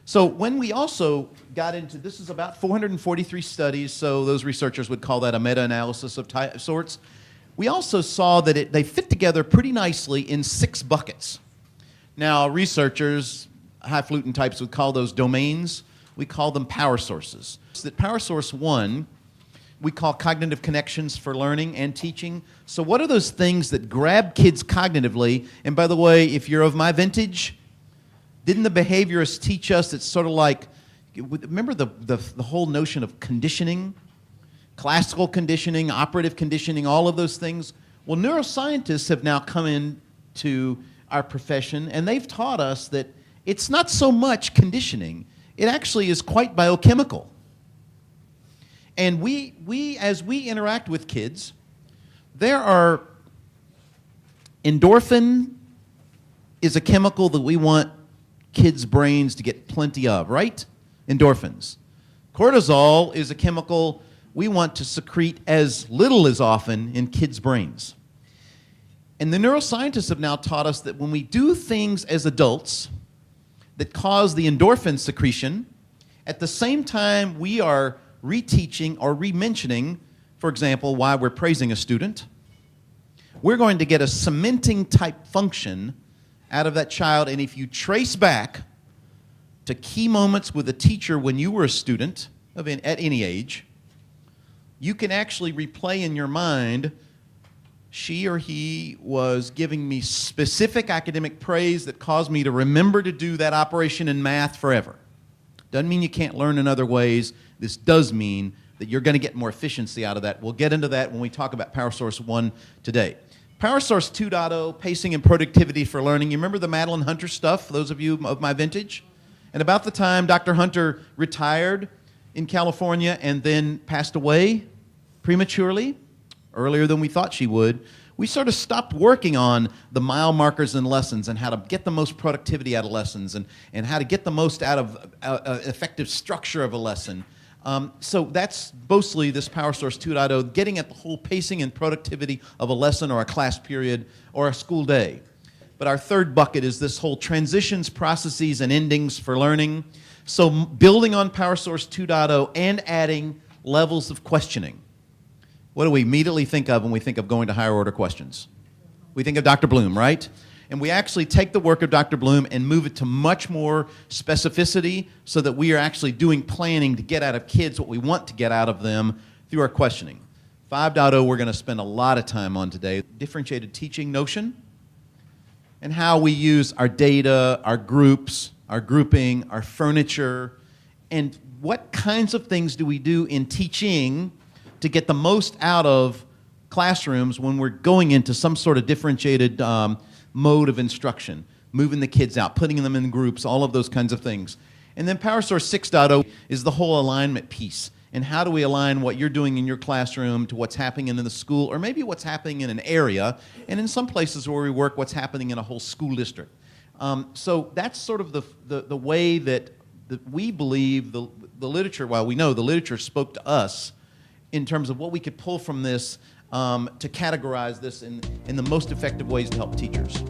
So when we also got into, this is about 443 studies, so those researchers would call that a meta-analysis of sorts. We also saw that they fit together pretty nicely in 6 buckets. Now, researchers, highfalutin types, would call those domains. We call them power sources. So that power source 1, we call cognitive connections for learning and teaching. So what are those things that grab kids cognitively? And by the way, if you're of my vintage, didn't the behaviorists teach us it's sort of like, remember the whole notion of conditioning? Classical conditioning, operative conditioning, all of those things? Well, neuroscientists have now come into our profession, and they've taught us that it's not so much conditioning. It actually is quite biochemical. And as we interact with kids, there are, endorphin is a chemical that we want kids' brains to get plenty of, right? Endorphins. Cortisol is a chemical we want to secrete as little as often in kids' brains. And the neuroscientists have now taught us that when we do things as adults that cause the endorphin secretion, at the same time we are reteaching or re-mentioning, for example, why we're praising a student, we're going to get a cementing type function out of that child. And if you trace back to key moments with a teacher when you were a student at any age, you can actually replay in your mind, she or he was giving me specific academic praise that caused me to remember to do that operation in math forever. Doesn't mean you can't learn in other ways. This does mean that you're going to get more efficiency out of that. We'll get into that when we talk about Power Source 1 today. Power Source 2.0, pacing and productivity for learning. You remember the Madeline Hunter stuff, those of you of my vintage? And about the time Dr. Hunter retired in California and then passed away prematurely, earlier than we thought she would, we sort of stopped working on the mile markers in lessons and how to get the most productivity out of lessons and how to get the most out of effective structure of a lesson. So that's mostly this Power Source 2.0, getting at the whole pacing and productivity of a lesson or a class period or a school day. But our third bucket is this whole transitions, processes, and endings for learning. So building on Power Source 2.0 and adding levels of questioning. What do we immediately think of when we think of going to higher order questions? We think of Dr. Bloom, right? And we actually take the work of Dr. Bloom and move it to much more specificity so that we are actually doing planning to get out of kids what we want to get out of them through our questioning. 5.0 we're going to spend a lot of time on today. Differentiated teaching notion and how we use our data, our groups, our grouping, our furniture, and what kinds of things do we do in teaching to get the most out of classrooms when we're going into some sort of differentiated mode of instruction, moving the kids out, putting them in groups, all of those kinds of things. And then Power Source 6.0 is the whole alignment piece. And how do we align what you're doing in your classroom to what's happening in the school, or maybe what's happening in an area, and in some places where we work, what's happening in a whole school district. So that's sort of the way that we believe the literature, well, we know the literature spoke to us in terms of what we could pull from this to categorize this in the most effective ways to help teachers.